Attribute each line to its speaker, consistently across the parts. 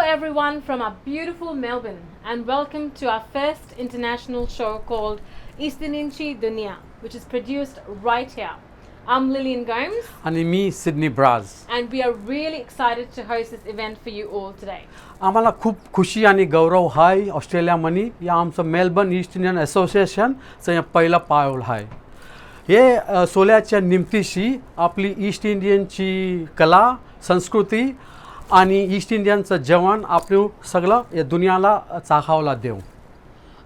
Speaker 1: everyone from our beautiful Melbourne, and welcome to our first international show called Duniya, which is produced right here. I'm Lillian Gomes,
Speaker 2: आणि मी Sidney Braz.
Speaker 1: and we are really excited to host this event for you all today.
Speaker 2: आम्हाला खूप खुशी आणि गौरव आहे ऑस्ट्रेलियामध्ये या आमचं मेलबर्न ईस्ट इंडियन असोसिएशनचं पहिलं पाऊल आहे. हे सोहळ्याच्या निमित्ताशी आपली ईस्ट इंडियनची कला संस्कृती आणि ईस्ट इंडियनचं जेवण आपण सगळं या दुनियाला चाखावला देऊ.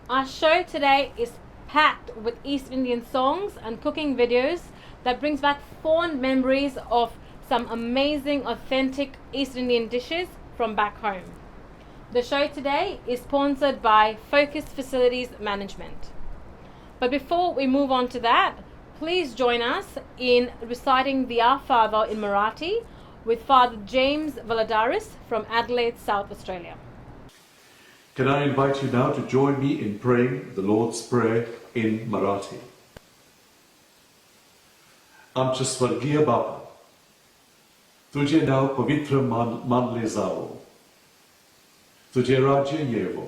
Speaker 1: Our show today is packed with East Indian songs and cooking videos that brings back fond memories of some amazing authentic East Indian dishes from back home. The show today is sponsored by Focus Facilities Management. But before we move on to that, please join us in reciting the Our Father in Marathi with Father James Valadaris from Adelaide, South Australia.
Speaker 3: Can I invite you now to join me in praying the Lord's Prayer in Marathi? आमचे स्वर्गीय बापा, तुझे नाव पवित्र मानले जावो, तुझे राज्य येवो,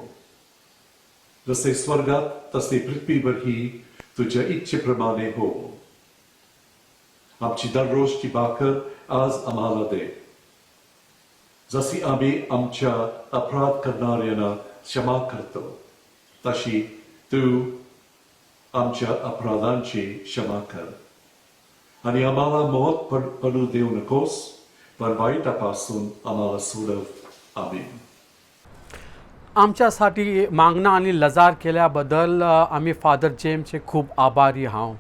Speaker 3: जसे स्वर्गात तसे पृथ्वीवरही तुझ्या इच्छेप्रमाणे होवो. आमची दररोजची भाकर आज आम्हाला दे, जशी आम्ही आमच्या अपराध करणाऱ्यांना क्षमा करतो, तशी तू आमच्या अपराधांची क्षमा कर. आणि आम्हाला मोहत पडू देऊ नकोस, पण वाईटापासून आम्हाला सोडव. आमीन.
Speaker 2: आमच्यासाठी मागणं आणि लजार केल्याबद्दल आम्ही फादर जेम्सचे खूप आभारी आहोत.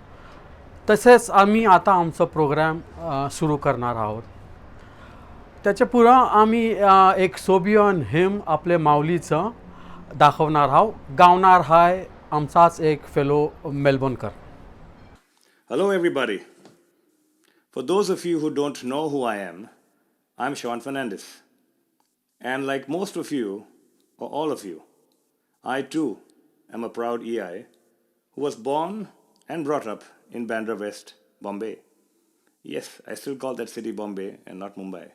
Speaker 2: तसेच आम्ही आता आमचं प्रोग्राम सुरू करणार आहोत. त्याच्या पुढं आम्ही एक सोबियन हिम आपले माऊलीचं दाखवणार आहोत. गावणार आहे आमचाच एक fellow मेलबर्नकर.
Speaker 4: Hello everybody. For those of you who don't know who I am, I'm Sean Fernandez. And like most of you, or all of you, I too am a proud EI who was born and brought up in Bandra West, Bombay. Yes, I still call that city Bombay and not Mumbai.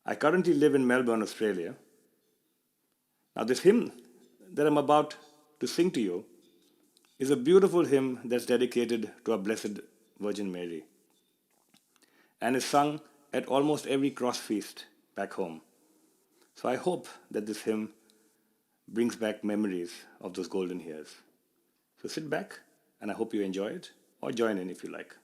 Speaker 4: I currently live in Melbourne, Australia. Now this hymn that I'm about to sing to you is a beautiful hymn that's dedicated to our Blessed Virgin Mary and is sung at almost every cross feast back home. So I hope that this hymn brings back memories of those golden years. So sit back and I hope you enjoy it, or join in if you like.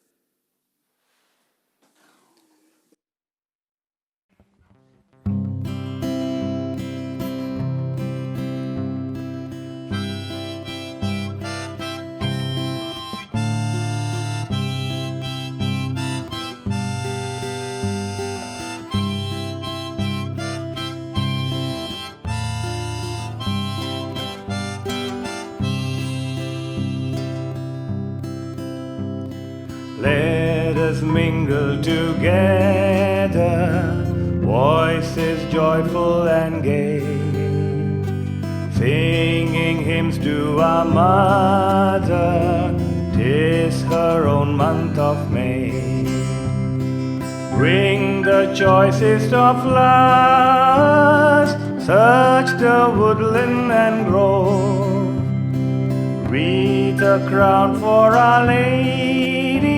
Speaker 4: Let us mingle together, voices joyful and gay, singing hymns to our mother, 'tis her own month of May. Bring the choicest of flowers, search the woodland and grove, wreath a crown for Our Lady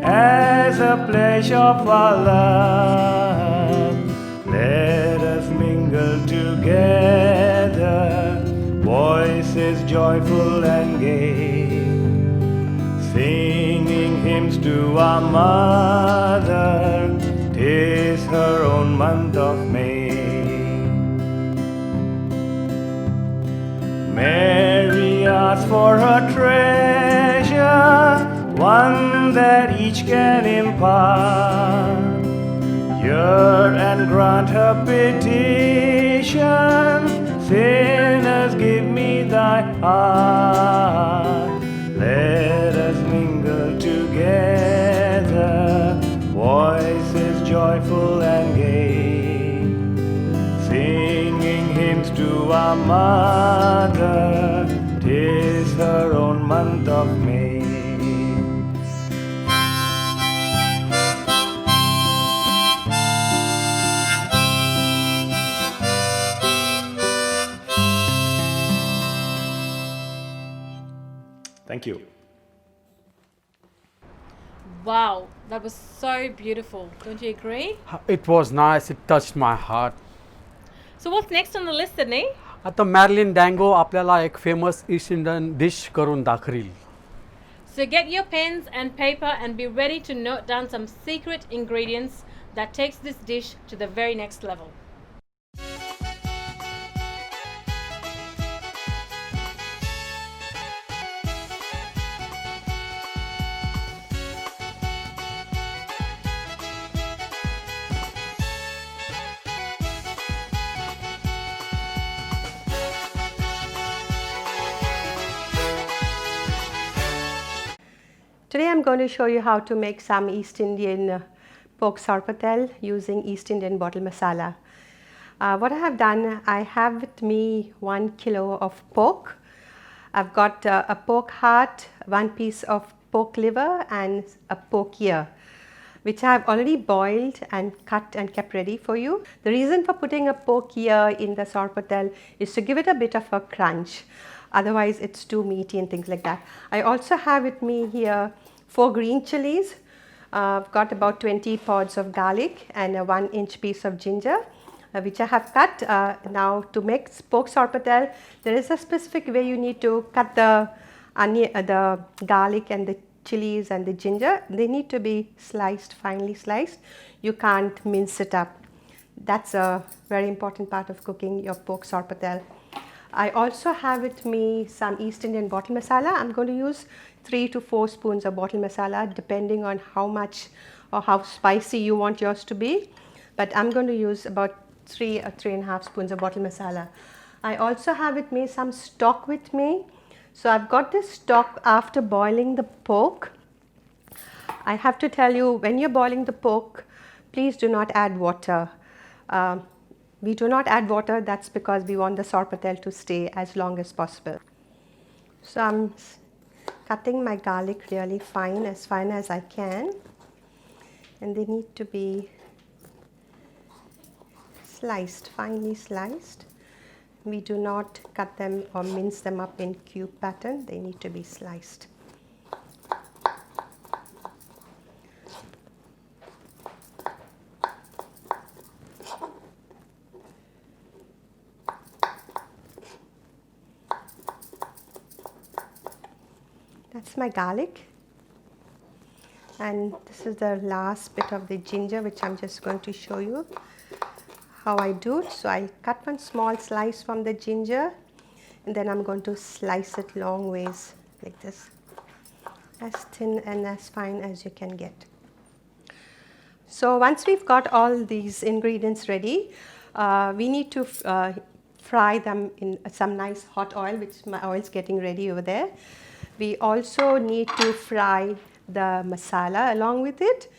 Speaker 4: as a pledge of our love. Let us mingle together, voices joyful and gay, singing hymns to our mother, 'tis her own month of May. Mary asked for her treasure, one that each can impart. Hear and grant her petition, sinners give me thy heart. Let us mingle together, voices joyful and gay, singing hymns to our mother, 'tis her own month of May. Thank you.
Speaker 1: Wow, that was so beautiful. Don't you agree?
Speaker 2: It was nice. It touched my heart.
Speaker 1: So what's next on the list, Sydney?
Speaker 2: आता मॅर्लिन डँगो आपल्याला एक famous east Indian dish करून दाखवेल.
Speaker 1: So get your pens and paper and be ready to note down some secret ingredients that takes this dish to the very next level.
Speaker 5: Today I'm going to show you how to make some East Indian pork sarpatel using East Indian bottle masala. What I have done, I have with me 1 kilo of pork. I've got a pork heart, 1 piece of pork liver and a pork ear, which I have already boiled and cut and kept ready for you. The reason for putting a pork ear in the sarpatel is to give it a bit of a crunch. Otherwise it's too meaty and things like that. I also have with me here 4 green chilies. I've got about 20 pods of garlic and a 1-inch piece of ginger, which I have cut. Now to make pork sarpatel, there is a specific way you need to cut the onion, the garlic and the chilies and the ginger. They need to be sliced, finely sliced. You can't mince it up. That's a very important part of cooking your pork sarpatel. I also have with me some East Indian bottle masala. I'm going to use 3 to 4 spoons of bottle masala depending on how much or how spicy you want yours to be. But I'm going to use about 3 or 3.5 spoons of bottle masala. I also have with me some stock with me. So I've got this stock after boiling the pork. I have to tell you, when you're boiling the pork, please do not add water. We do not add water, that's because we want the sarpatel to stay as long as possible. So I'm cutting my garlic really fine as I can, and they need to be sliced, finely sliced. We do not cut them or mince them up in cube pattern, they need to be sliced. That's my garlic, and this is the last bit of the ginger, which I'm just going to show you how I do it. So I cut one small slice from the ginger, and then I'm going to slice it long ways like this, as thin and as fine as you can get. So once we've got all these ingredients ready, we need to fry them in some nice hot oil, which my oil is getting ready over there. We also need to fry the masala along with it.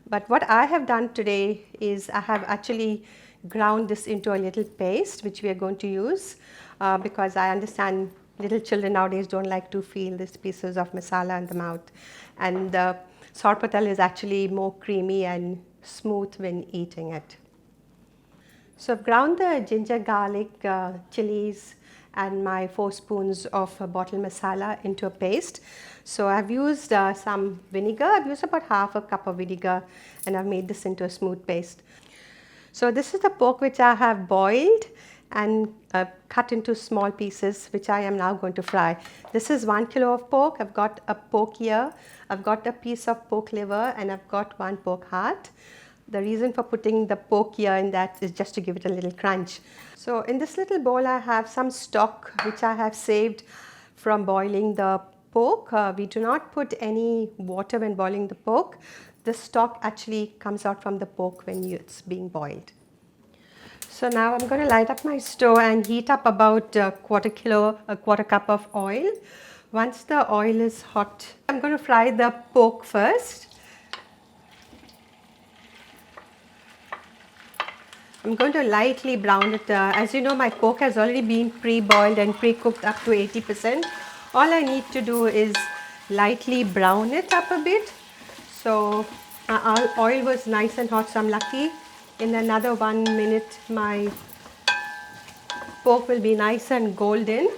Speaker 5: But what I have done today is I have actually ground this into a little paste, which we are going to use because I understand little children nowadays don't like to feel these pieces of masala in the mouth. And the sarpatel is actually more creamy and smooth when eating it. So I've ground the ginger, garlic, chilies, and my 4 spoons of bottle masala into a paste. So I've used some vinegar. I've used about half a cup of vinegar, and I've made this into a smooth paste. So this is the pork which I have boiled and cut into small pieces, which I am now going to fry. This is 1 kilo of pork. I've got a pork ear, I've got a piece of pork liver, and I've got 1 pork heart. The reason for putting the pork ear in that is just to give it a little crunch. So in this little bowl I have some stock which I have saved from boiling the pork. We do not put any water when boiling the pork. The stock actually comes out from the pork when it's being boiled. So now I'm going to light up my stove and heat up about a quarter cup of oil. Once the oil is hot, I'm going to fry the pork first. I'm going to lightly brown it. As you know, my pork has already been pre-boiled and pre-cooked up to 80%. All I need to do is lightly brown it up a bit. So our oil was nice and hot, so I'm lucky. In another 1 minute, my pork will be nice and golden.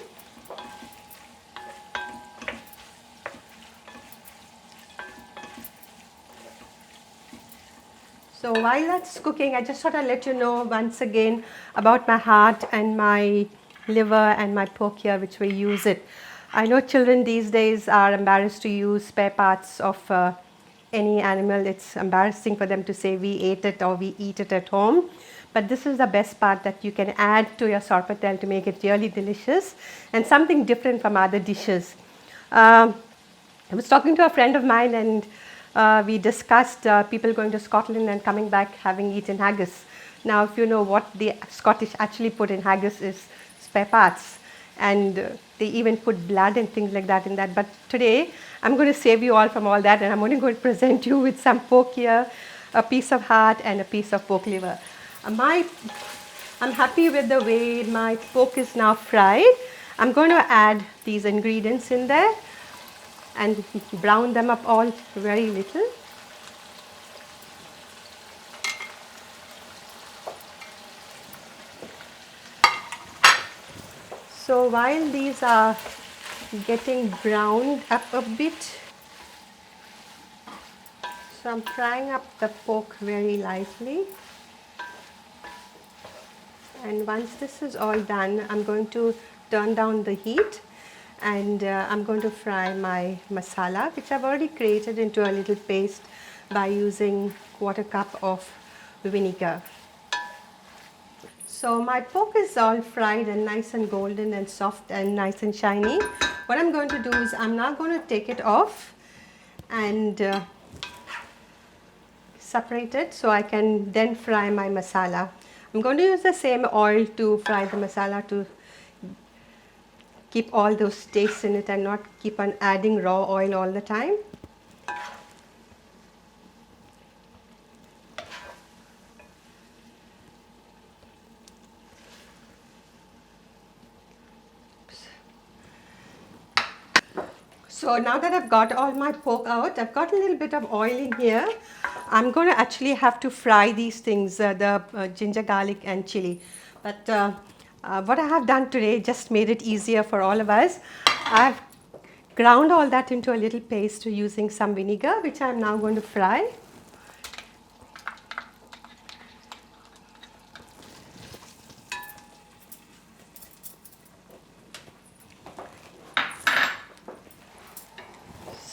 Speaker 5: So while that's cooking, I just thought I'd let you know once again about my heart and my liver and my pork here, which we use it. I know children these days are embarrassed to use spare parts of any animal. It's embarrassing for them to say we ate it or we eat it at home. But this is the best part that you can add to your sorpatel to make it really delicious and something different from other dishes. I was talking to a friend of mine and we discussed people going to Scotland and coming back having eaten haggis. Now, if you know what the Scottish actually put in haggis is spare parts, and they even put blood and things like that in that. But today, I'm going to save you all from all that, and I'm only going to present you with some pork here, a piece of heart, and a piece of pork liver. I'm happy with the way my pork is now fried. I'm going to add these ingredients in there and brown them up all very little. So while these are getting browned up a bit, so I'm frying up the pork very lightly. And once this is all done, I'm going to turn down the heat and I'm going to fry my masala, which I've already created into a little paste by using 1/4 cup of vinegar. So my pork is all fried and nice and golden and soft and nice and shiny. What I'm going to do is I'm now going to take it off and separate it so I can then fry my masala. I'm going to use the same oil to fry the masala to keep all those tastes in it and not keep on adding raw oil all the time. So now that I've got all my pork out, I've got a little bit of oil in here. I'm going to actually have to fry these things, the ginger, garlic and chili. But what I have done today just made it easier for all of us. I've ground all that into a little paste using some vinegar, which I'm now going to fry.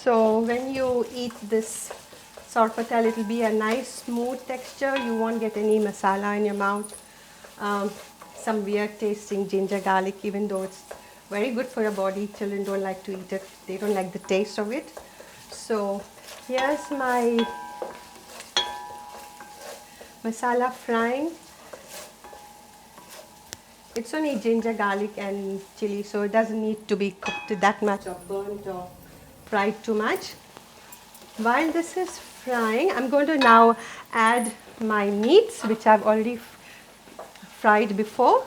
Speaker 5: So when you eat this sorpatel, it will be a nice smooth texture. You won't get any masala in your mouth. Some weird tasting ginger garlic, even though it's very good for your body. Children don't like to eat it. They don't like the taste of it. So here's my masala frying. It's only ginger, garlic and chili, so it doesn't need to be cooked that much or burnt or fried too much. While this is frying, I'm going to now add my meats, which I've already fried before.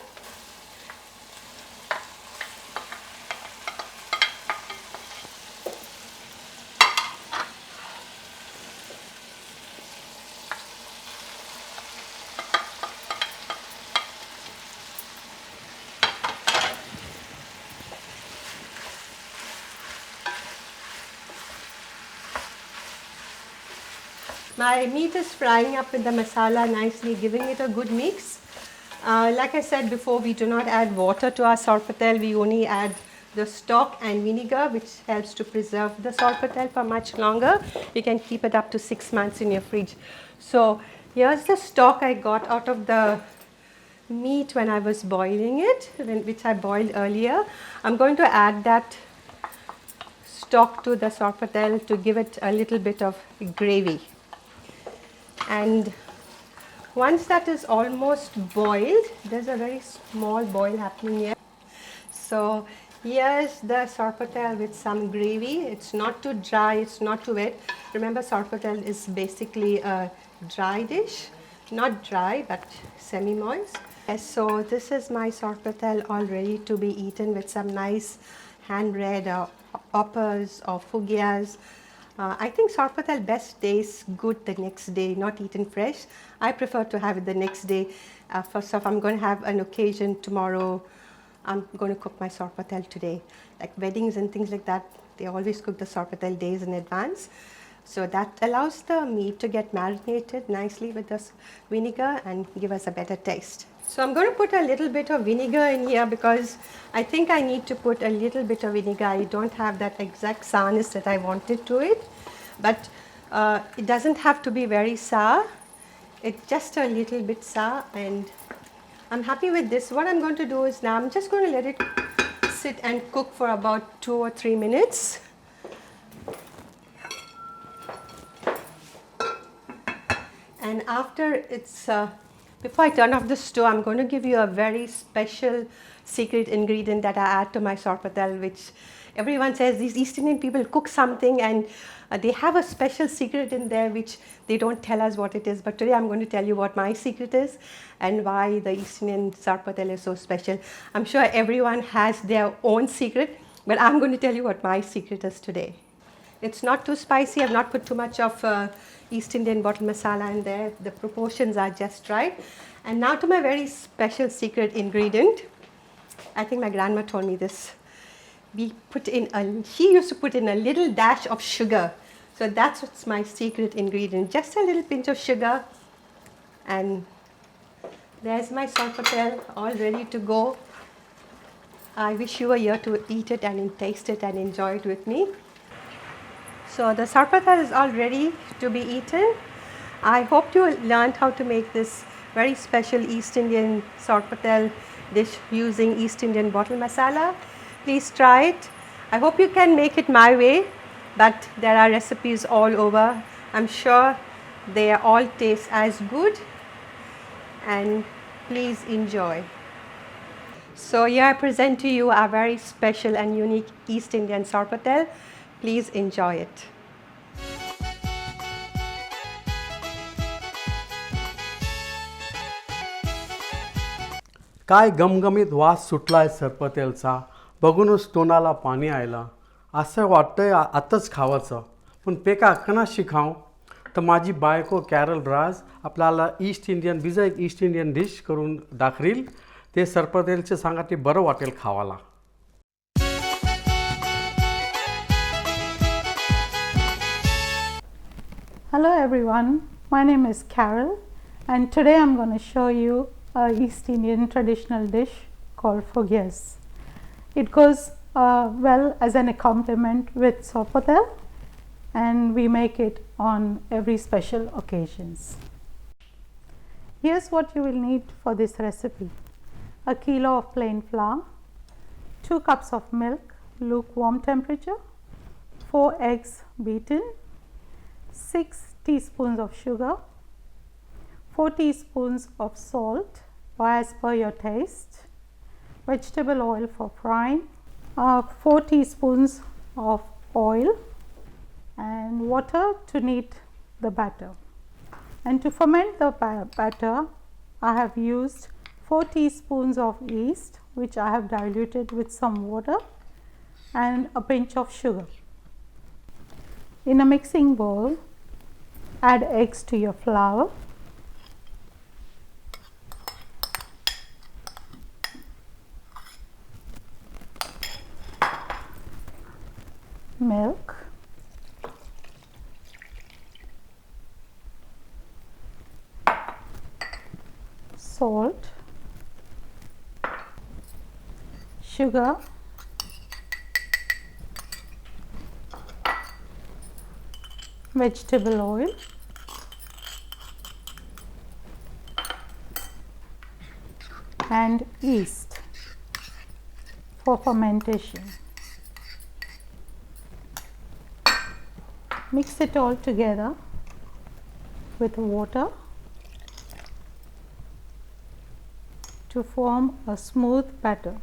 Speaker 5: My meat is frying up with the masala nicely, giving it a good mix. Like I said before, we do not add water to our sorpatel. We only add the stock and vinegar, which helps to preserve the sorpatel for much longer. You can keep it up to 6 months in your fridge. So here's the stock I got out of the meat when I was boiling it, which I boiled earlier. I'm going to add that stock to the sorpatel to give it a little bit of gravy. And once that is almost boiled, there's a very small boil happening here. So here's the sorpatel with some gravy. It's not too dry, it's not too wet. Remember, sorpatel is basically a dry dish. Not dry, but semi-moist. So this is my sorpatel all ready to be eaten with some nice hand-bread or oppers or fugias. I think sorpatel best tastes good the next day, not eaten fresh. I prefer to have it the next day. First off, I'm going to have an occasion tomorrow. I'm going to cook my sorpatel today. Like weddings and things like that, they always cook the sorpatel days in advance. So that allows the meat to get marinated nicely with this vinegar and give us a better taste. So I'm going to put a little bit of vinegar in here because I think I need to put a little bit of vinegar. I don't have that exact sourness that I wanted to it, but it doesn't have to be very sour. It's just a little bit sour, and I'm happy with this. What I'm going to do is now I'm just going to let it sit and cook for about 2 or 3 minutes. And after it's, before I turn off the stove, I'm going to give you a very special secret ingredient that I add to my sorpatel, which everyone says these East Indian people cook something and they have a special secret in there which they don't tell us what it is. But today I'm going to tell you what my secret is and why the East Indian sorpatel is so special. I'm sure everyone has their own secret, but I'm going to tell you what my secret is today. It's not too spicy. I've not put too much of East Indian bottle masala in there. The proportions are just right. And now to my very special secret ingredient. I think my grandma told me this. She used to put in a little dash of sugar. So that's what's my secret ingredient. Just a little pinch of sugar. And there's my sorpatel all ready to go. I wish you were here to eat it and taste it and enjoy it with me. So the sorpatel is all ready to be eaten. I hope you learned how to make this very special East Indian sorpatel dish using East Indian bottle masala. Please try it. I hope you can make it my way, but there are recipes all over. I'm sure they all taste as good, and please enjoy. So here I present to you our very special and unique East Indian sorpatel. Please enjoy it.
Speaker 2: काय गमगमीत वास सुटलाय सरपतेलचा, बघूनच तोंडाला पाणी आयला. असं वाटतंय आताच खावंचं, पण पेका कनाशी खाऊ. तर माझी बायको कॅरल राज आपल्याला ईस्ट इंडियन बिजा एक ईस्ट इंडियन डिश करून दाखवील. ते सरपतेलचे सांगा ते बरं वाटेल खावाला.
Speaker 6: Hello everyone, my name is Carol and today I'm going to show you a East Indian traditional dish called fogyas. It goes well as an accompaniment with sorpatel and we make it on every special occasions. Here's what you will need for this recipe. A kilo of plain flour, 2 cups of milk, lukewarm temperature, 4 eggs beaten, 6 teaspoons of sugar, 4 teaspoons of salt or as per your taste, vegetable oil for frying, 4 teaspoons of oil and water to knead the batter. And to ferment the batter, I have used 4 teaspoons of yeast which I have diluted with some water and a pinch of sugar. In a mixing bowl, add eggs to your flour, milk, salt, sugar, vegetable oil, and yeast for fermentation. Mix it all together with water to form a smooth batter.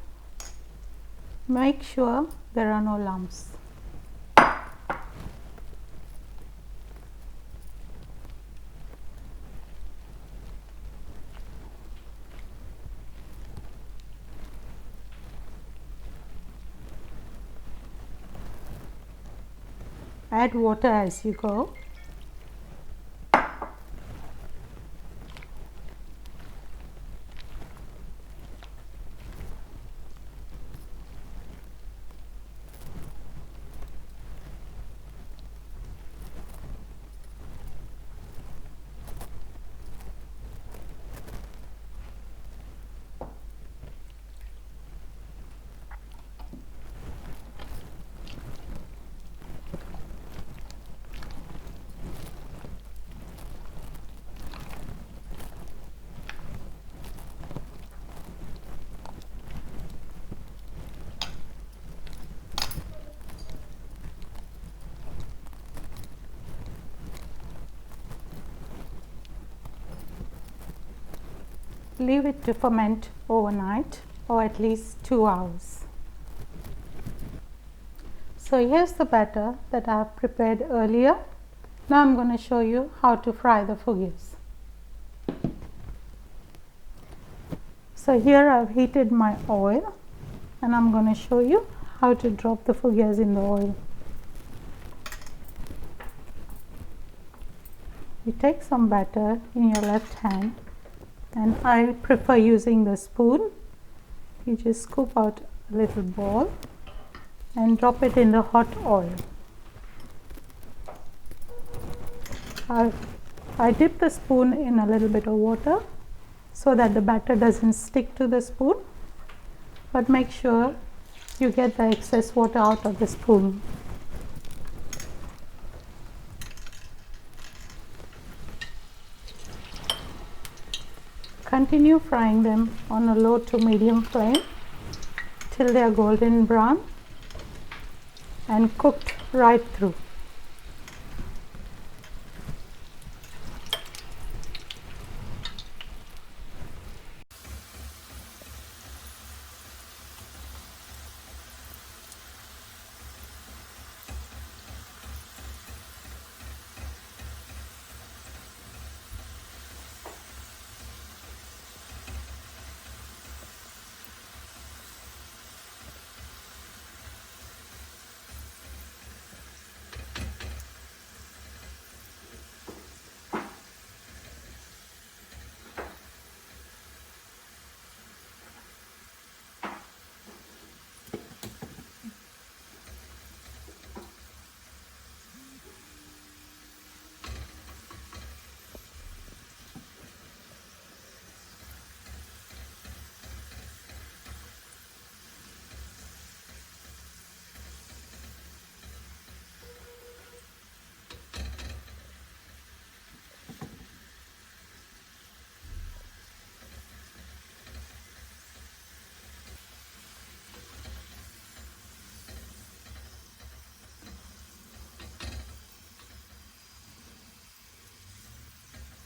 Speaker 6: Make sure there are no lumps. Add water as you go. leave it to ferment overnight or at least 2 hours. So here's the batter that I have prepared earlier. Now I'm going to show you how to fry the fuggies. So here I've heated my oil and I'm going to show you how to drop the fuggias in the oil. You take some batter in your left hand, and I prefer using the spoon. You just scoop out a little ball and drop it in the hot oil. I dip the spoon in a little bit of water so that the batter doesn't stick to the spoon, but make sure you get the excess water out of the spoon. Continue frying them on a low to medium flame till they are golden brown and cooked right through.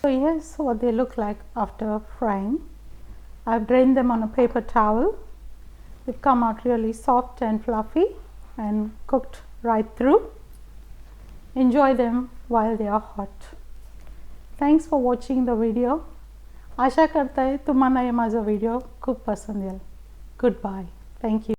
Speaker 6: So here's what they look like after frying. I've drained them on a paper towel. They've come out really soft and fluffy and cooked right through. Enjoy them while they are hot. Thanks for watching the video. आशा करता है तुम्हाला हे माझा video खूप पसंत येईल. Goodbye. Thank you.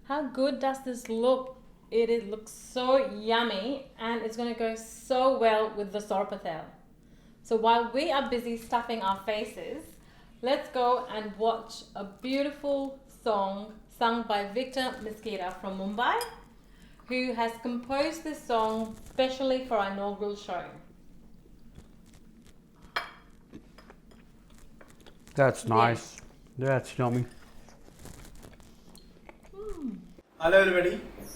Speaker 1: How good does this look? It looks so yummy, and it's going to go so well with the sorpatel. So while we are busy stuffing our faces, let's go and watch a beautiful song sung by Victor Mesquita from Mumbai, who has composed this song specially for our inaugural show.
Speaker 2: That's nice. That's yummy.
Speaker 7: Hello everybody,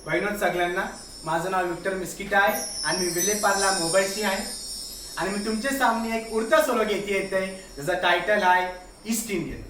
Speaker 7: वैनोद सगळ्यांना. माझं नाव Victor Miskita आहे आणि मी विलेपार्ला मुंबईची आहे आणि मी तुमच्या सामने एक उडता सोलो घेते येते ज्याचा टायटल आहे ईस्ट इंडियन.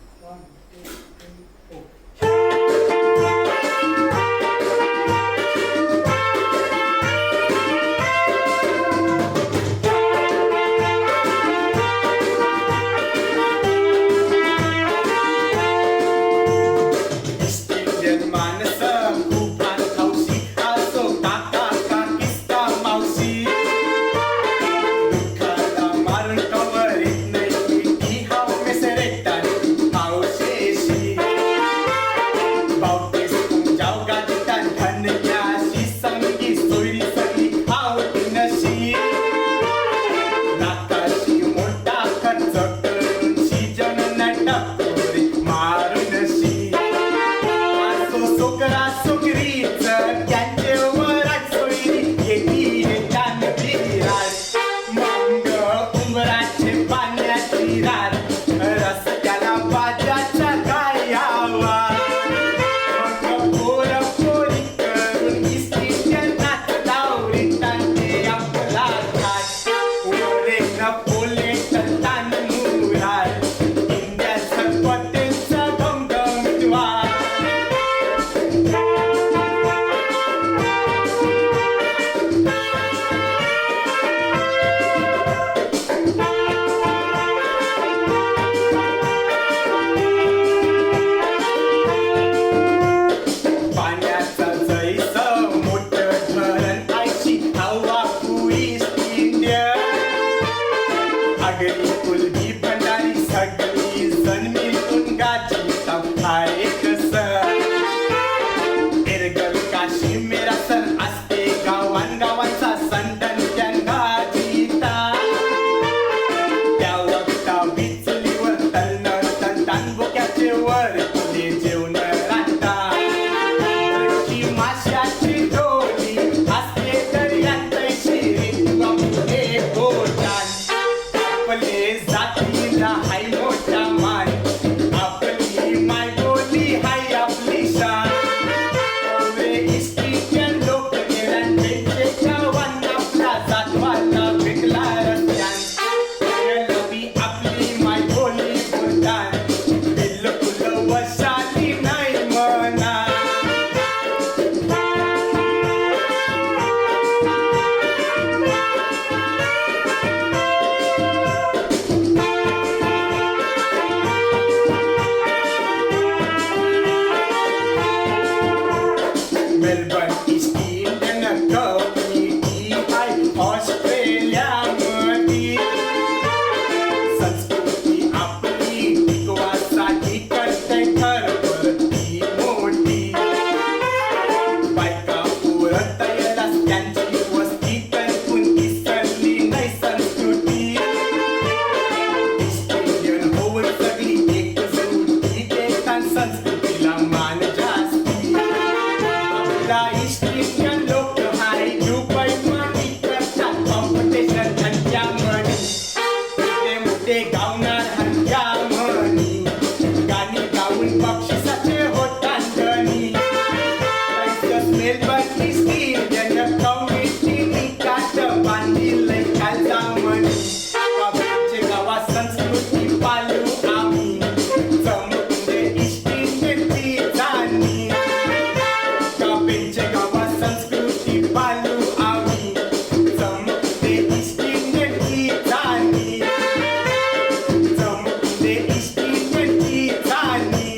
Speaker 7: डोक्याचे वर तुले जेवण राहता ती माशाची डोली असले तरी आणतय शिरीन बापुले गोटान आपले जातीला हाय मोठा मान आपली माय बोली हाय आपली शान रे इस्टिकन लोक निरान भेटले गावान आपला जातवाला भेटला रस्त्यान लवी आपली माय बोली बोलतान बिलकुल वशाली नाही म्हणा Melbourne is in a community high ऑस्ट्रेलियामध्ये संस्कृती आपली टिकवासाठी करते घरभरती मोठी बायका पुरत रस्त्यांची वस्ती करून विसरली नाही संस्कृती ऑस्ट्रेलियन होऊन सगळी एकजुटी देतात संस्कृतीला मान जास्ती आपला इस्टिकन लोक हाय दुबई मानी करतात कॉम्पिटिशन हंच्या म्हणी मोठे मोठे गावणार हंच्या म्हणी गाणी गाऊन बक्षिसाचे होतात गणी मेलबर्न इस्टिकन कम्युनिटी काट बांधिलंय खालचा म्हणी बाबाचे गावात संस्कृती पालू आम्ही जमते इस्टिकन ती जाणी कापेंचे गावात संस्कृती पालू आम्ही जमते इस्टिकन ती जाणी जमते इस्टिकन ती जाणी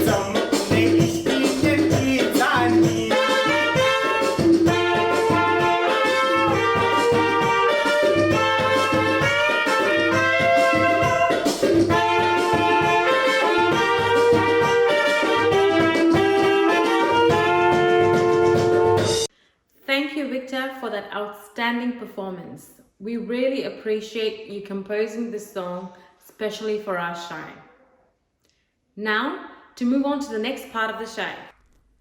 Speaker 7: जमते इस्टिकन ती जाणी
Speaker 1: Thank you, Victor, for that outstanding performance. We really appreciate you composing this song, especially for our show. Now, to move on to the next part of the show.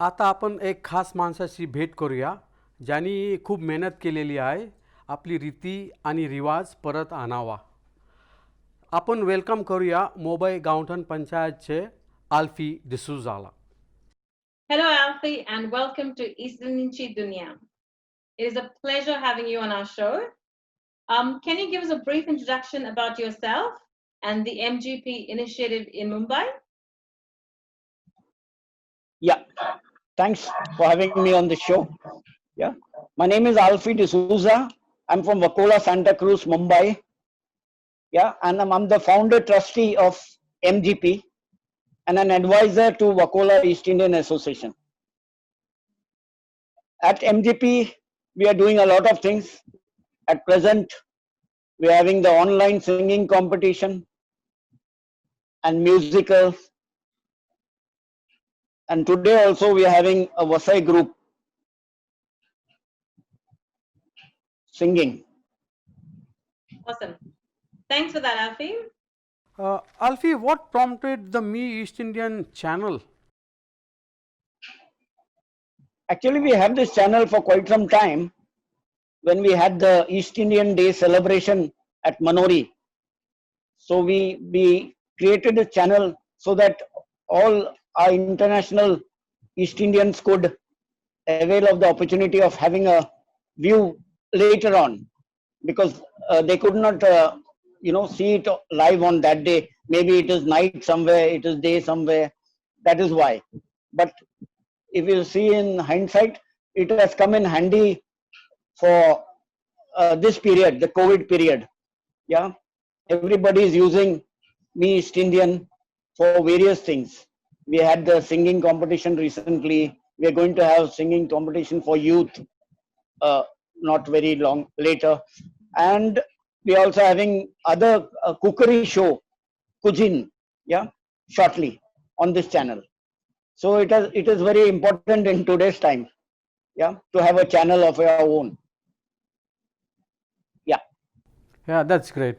Speaker 2: आता आपण एक खास माणसाची भेट करूया ज्यांनी खूप मेहनत केलेली आहे आपली रीती आणि रिवाज परत आणावा. आपण वेलकम करूया Mumbai Gavthan पंचायतचे आल्फी डिसूजाला.
Speaker 1: Hello, Alfie, and welcome to Duniya. It is a pleasure having you on our show. Can you give us a brief introduction about yourself and the MGP initiative in Mumbai?
Speaker 8: Yeah, thanks for having me on the show. Yeah, my name is Alfie D'Souza. I'm from Wakola, Santa Cruz, Mumbai. Yeah, and I'm the founder trustee of MGP and an advisor to Wakola East Indian Association. At MGP, we are doing a lot of things. At present, we are having the online singing competition and musicals. And today also we are having a Vasai group singing.
Speaker 1: Awesome. Thanks for that, Alfie.
Speaker 2: Alfie, what prompted the Me East Indian channel?
Speaker 8: Actually, we have this channel for quite some time. When we had the East Indian Day celebration at Manori, so we created a channel so that all our international East Indians could avail of the opportunity of having a view later on, because they could not see it live on that day. Maybe it is night somewhere, it is day somewhere. That is why. But if you see in hindsight, it has come in handy for this period, the COVID period. Yeah, everybody is using Me East Indian for various things. We had the singing competition recently. We are going to have singing competition for youth not very long later. And we are also having other cookery show, cuisine, yeah, shortly on this channel. So it is very important in today's time, yeah, to have a channel of your own. Yeah.
Speaker 2: Yeah, that's great.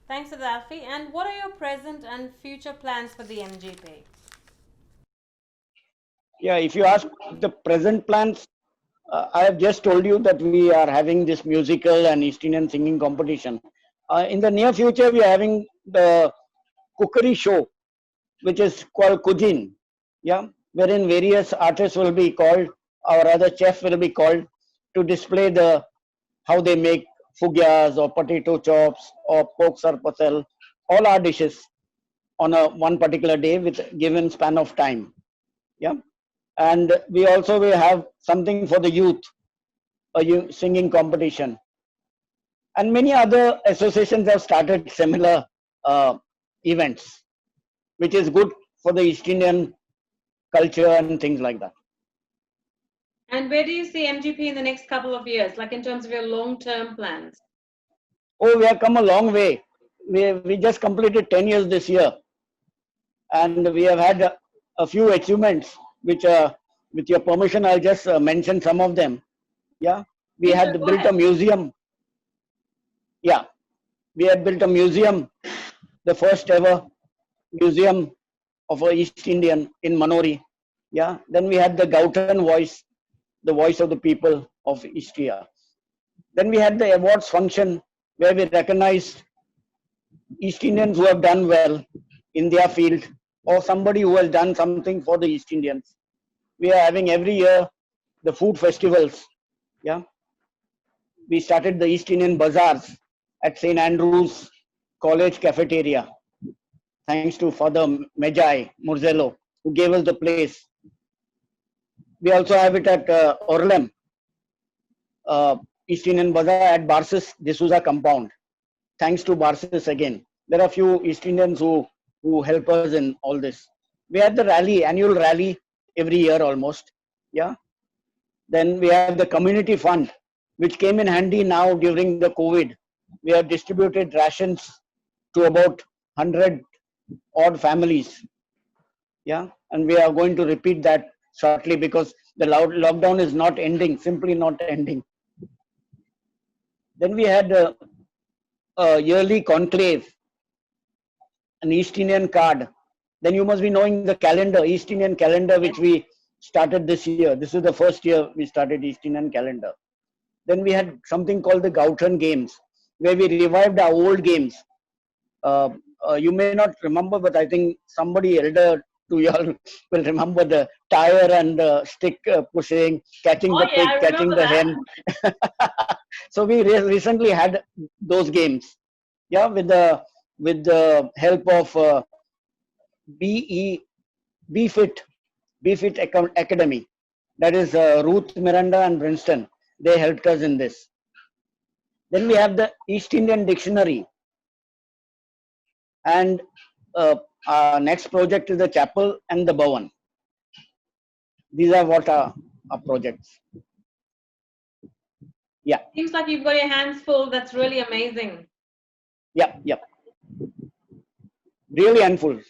Speaker 1: Thanks for that, Alfie. And what are your present and future plans for the MGP?
Speaker 8: Yeah, if you ask the present plans, I have just told you that we are having this musical and East Indian singing competition. In the near future, we are having the cookery show, which is called Cuisine, yeah, wherein various artists will be called, or other chefs will be called to display the how they make fugyas or potato chops or pork sarpasel, all our dishes on a one particular day with given span of time. Yeah, and we also will have something for the youth, a singing competition, and many other associations have started similar events, which is good for the East Indian culture and things like that.
Speaker 1: And where do you see MGP in the next couple of years, like in terms of your long-term plans?
Speaker 8: Oh, we have come a long way. We just completed 10 years this year, and we have had a few achievements, which, with your permission, I'll just mention some of them. Yeah, we
Speaker 1: Please
Speaker 8: had
Speaker 1: go
Speaker 8: built a
Speaker 1: ahead.
Speaker 8: museum. Yeah, we had built a museum, the first ever museum of a East Indian in Manori. Yeah, then we had the Gautan voice, the voice of the people of East India. Then we had the awards function where we recognized East Indians who have done well in their field, or somebody who has done something for the East Indians. We are having every year the food festivals. Yeah, we started the East Indian bazaars at St. Andrew's College cafeteria, thanks to Father Magi Murzello, who gave us the place. We also have it at Orlem, East Indian bazaar at Barsis D'Souza compound. Thanks to Barsis again. There are few East Indians who help us in all this. We have the rally, annual rally every year almost. Yeah. Then we have the community fund, which came in handy now during the COVID. We have distributed rations to about 100 odd families. Yeah. And we are going to repeat that shortly because the lockdown is not ending, simply not ending. Then we had a yearly conclave, an East Indian card. Then you must be knowing the calendar, East Indian calendar, which we started this year. This is the first year we started East Indian calendar. Then we had something called the Gautan Games, where we revived our old games. You may not remember, but I think somebody elder to you all will remember the tire and stick pushing, catching
Speaker 1: Oh
Speaker 8: the
Speaker 1: yeah,
Speaker 8: pig,
Speaker 1: I
Speaker 8: catching
Speaker 1: remember
Speaker 8: the
Speaker 1: that.
Speaker 8: hen. So we recently had those games, yeah, with the help of BE BFit BFit Academy. That is Ruth Miranda and Princeton. They helped us in this. Then we have the East Indian Dictionary, and our next project is the chapel and the Bhavan. These are what our projects. Yeah,
Speaker 1: Seems like you've got your hands full. That's really amazing.
Speaker 8: yeah. Really handful.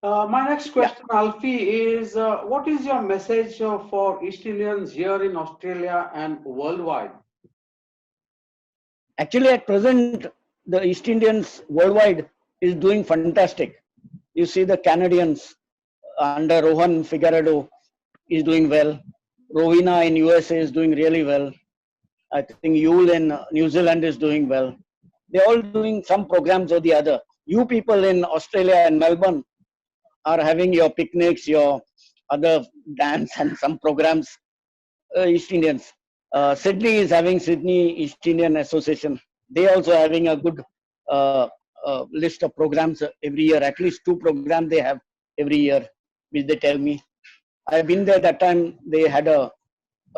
Speaker 2: My next question, Alfie, is what is your message for East Indians here in Australia and worldwide?
Speaker 8: Actually, at present, the East Indians worldwide is doing fantastic. You see the Canadians under Rohan Figueredo is doing well. Rowena in USA is doing really well. I think Yule in New Zealand is doing well. They're all doing some programs or the other. You people in Australia and Melbourne are having your picnics, your other dance and some programs. East Indians. Sydney is having Sydney East Indian Association. They also having a good list of programs every year. At least 2 programs they have every year, which they tell me. I've been there that time. They had a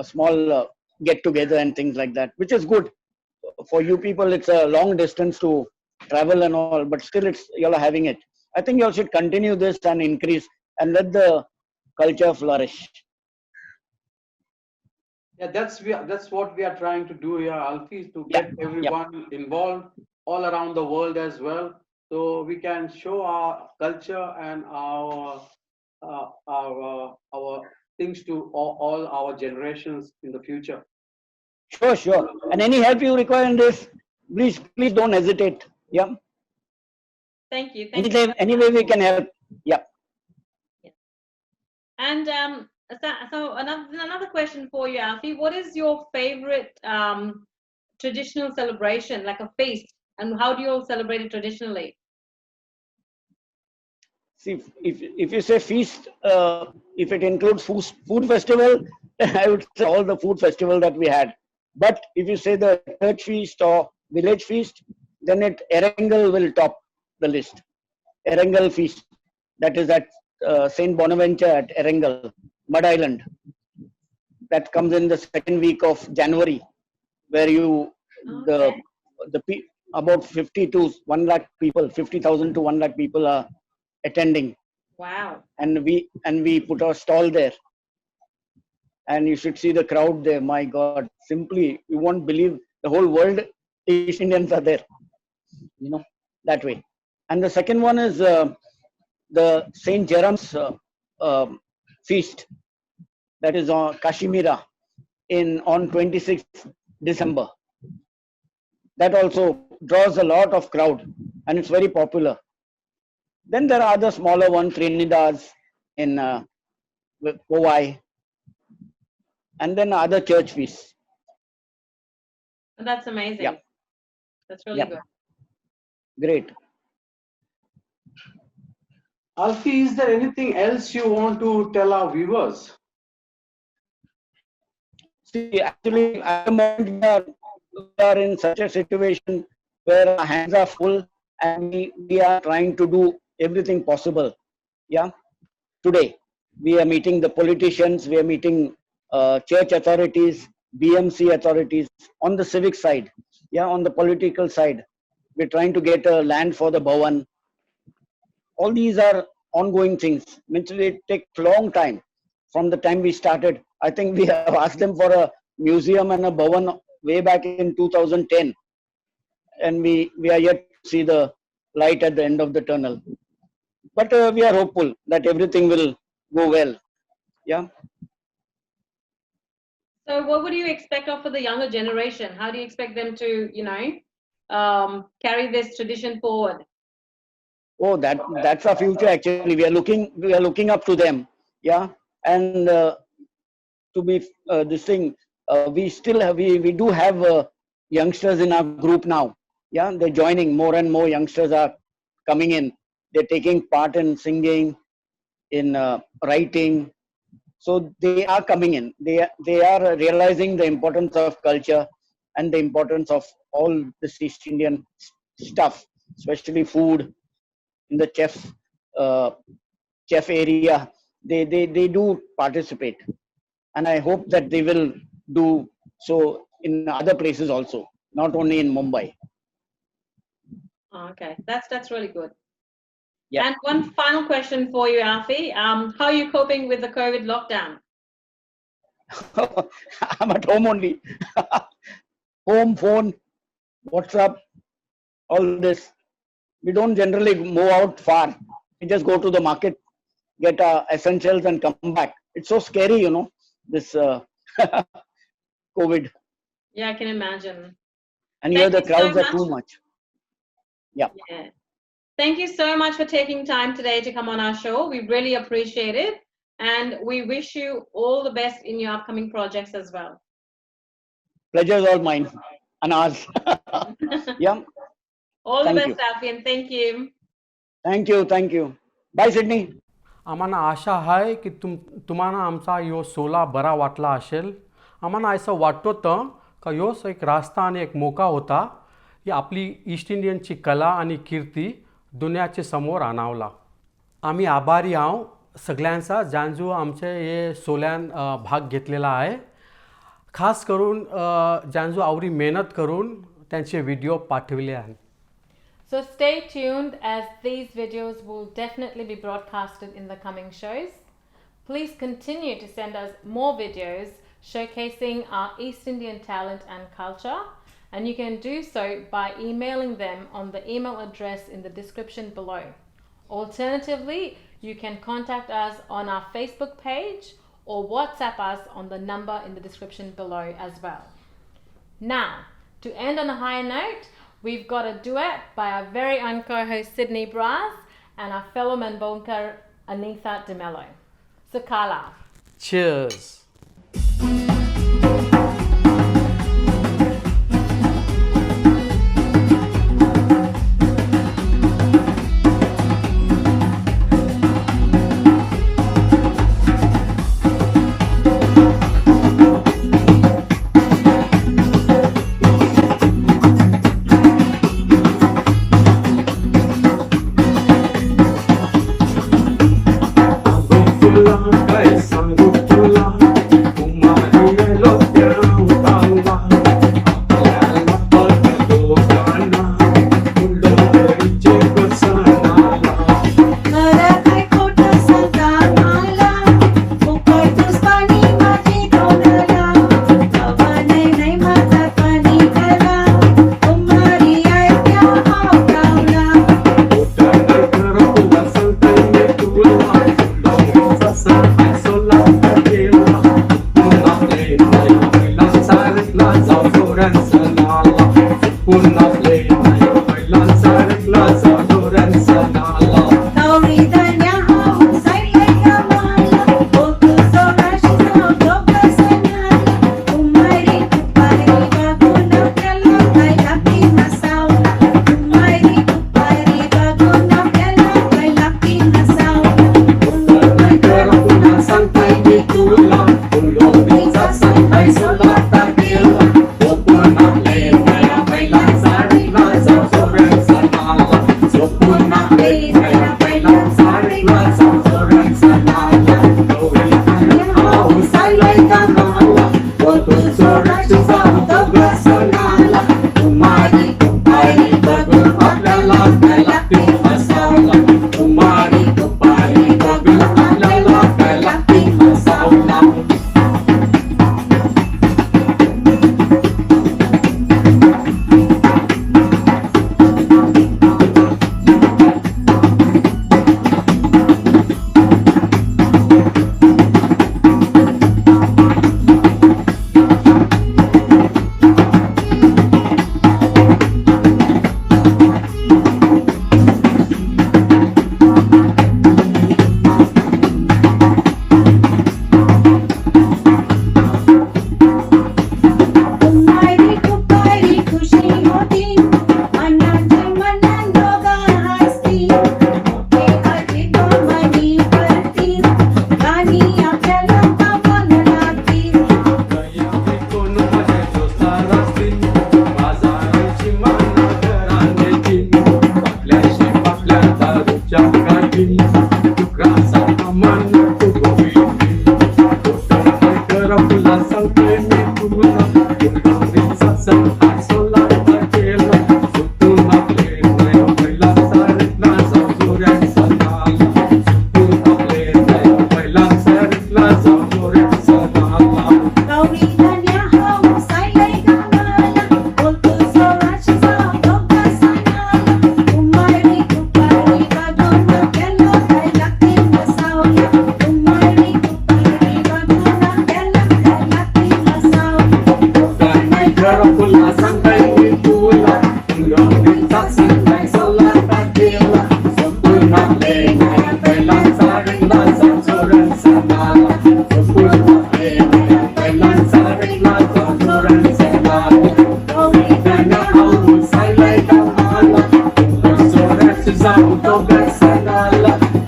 Speaker 8: small get together and things like that, which is good for you people. It's a long distance to travel and all, but still, it's you're having it. I think you all should continue this and increase and let the culture flourish.
Speaker 2: Yeah, that's what we are trying to do here, Alfie, to
Speaker 8: Yeah,
Speaker 2: get
Speaker 8: yeah.
Speaker 2: everyone involved all around the world as well, so we can show our culture and our things to all our generations in the future.
Speaker 8: Sure. And any help you require in this, please don't hesitate. Yeah.
Speaker 1: Thank you. Thank you.
Speaker 8: Any way we can help. Yeah.
Speaker 1: And so another question for you, Alfie. What is your favorite traditional celebration, like a feast, and how do you all celebrate it traditionally?
Speaker 8: See, if you say feast, if it includes food festival, I would say all the food festival that we had. But if you say the church feast or village feast, then Erangel will top the list. Erangel feast, that is at Saint Bonaventure at Erangel, Mud Island. That comes in the second week of January, where
Speaker 1: Okay.
Speaker 8: about 50 to 1 lakh people, 50,000 to 1 lakh people are attending,
Speaker 1: Wow.
Speaker 8: and we put our stall there, and you should see the crowd there. My God, simply you won't believe the whole world East Indians are there, that way. And the second one is the Saint Jerome's feast, that is on Kashmira on 26th December. That also draws a lot of crowd, and it's very popular. Then there are other smaller ones, Trinidad's in Powai, and then other church feasts.
Speaker 1: That's amazing.
Speaker 8: Yeah.
Speaker 1: That's really
Speaker 8: Yeah.
Speaker 1: good.
Speaker 8: Great.
Speaker 2: Alfie, is there anything else you want to tell our viewers?
Speaker 8: See, actually, at the moment we are in such a situation where our hands are full, and we are trying to do everything possible. Yeah. Today, we are meeting the politicians, we are meeting church authorities, BMC authorities on the civic side. Yeah, on the political side, we're trying to get a land for the Bhavan. All these are ongoing things. Means it takes long time. From the time we started, I think we have asked them for a museum and a Bhavan way back in 2010, and we are yet to see the light at the end of the tunnel. But we are hopeful that everything will go well. Yeah.
Speaker 1: So what would you expect of for the younger generation? How do you expect them to, carry this tradition forward?
Speaker 8: Oh, that's our future. Actually, we are looking up to them. Yeah. And to be this thing, we do have youngsters in our group now. Yeah, they're joining. More and more youngsters are coming in. They're taking part in singing, in writing. So they are coming in. They are realizing the importance of culture and the importance of all this East Indian stuff, especially food. In the chef area, they do participate, and I hope that they will do so in other places also, not only in Mumbai.
Speaker 1: Okay, that's really good.
Speaker 8: Yeah.
Speaker 1: And one final question for you, Alfie. How are you coping with the COVID lockdown?
Speaker 8: I'm at home only. Home, phone, WhatsApp, all this. We don't generally move out far. We just go to the market, get our essentials, and come back. It's so scary, this COVID.
Speaker 1: Yeah, I can imagine.
Speaker 8: And here the crowds are too much. Yeah.
Speaker 1: Yeah. Thank you so much for taking time today to come on our show. We really appreciate it. And we wish you all the best in your upcoming projects as well.
Speaker 8: Pleasure is all mine and ours. Yeah.
Speaker 1: All
Speaker 8: Thank
Speaker 1: the
Speaker 8: you.
Speaker 1: best, Alfie, and thank you.
Speaker 8: Thank you. Bye, Sydney.
Speaker 2: आम्हाला आशा आहे की तुम्हाला आमचा यो सोला बरा वाटला असेल. आम्हाला असं वाटतं होतं का योच एक रास्ता आणि एक मोका होता की आपली ईस्ट इंडियनची कला आणि कीर्ती दुनियाच्या समोर आणावला. आम्ही आभारी आहो सगळ्यांचा ज्यांजो आमचे हे सोल्यान भाग घेतलेला आहे. खास करून ज्यांजो आवरी मेहनत करून त्यांचे व्हिडिओ पाठवले आहेत.
Speaker 1: So stay tuned as these videos will definitely be broadcasted in the coming shows. Please continue to send us more videos showcasing our East Indian talent and culture, and you can do so by emailing them on the email address in the description below. Alternatively, you can contact us on our Facebook page or WhatsApp us on the number in the description below as well. Now, To end on a high note, we've got a duet by our very own co-host Sydney Brass and our fellow Melbourne Anitha De Mello. So Carla.
Speaker 2: Cheers.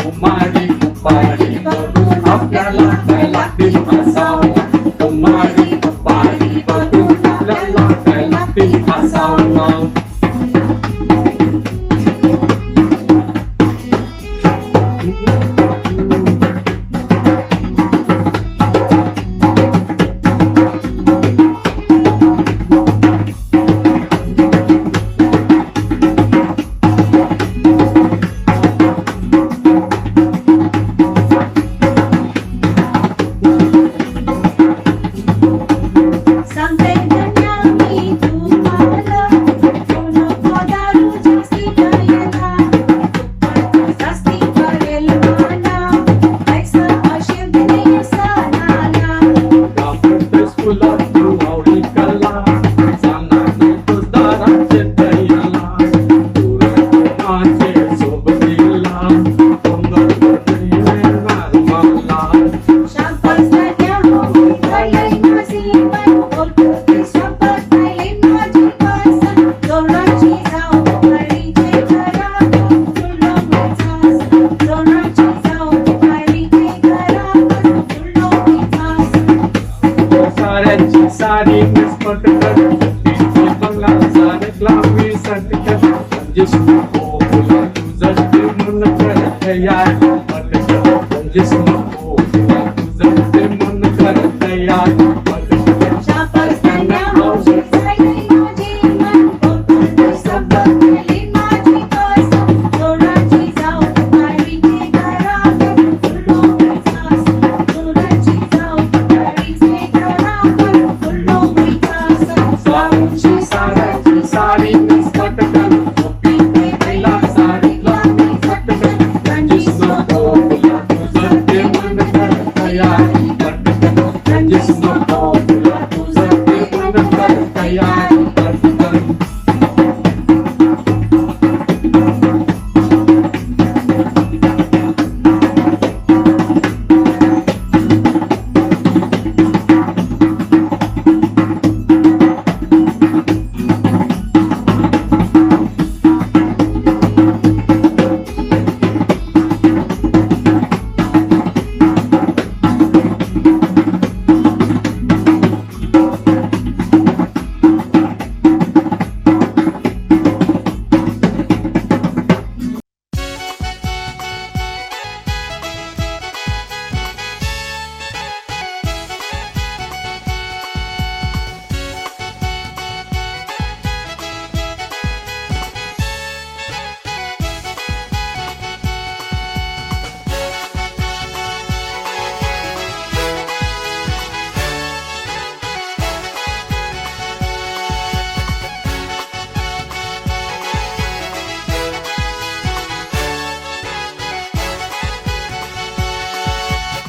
Speaker 9: Umari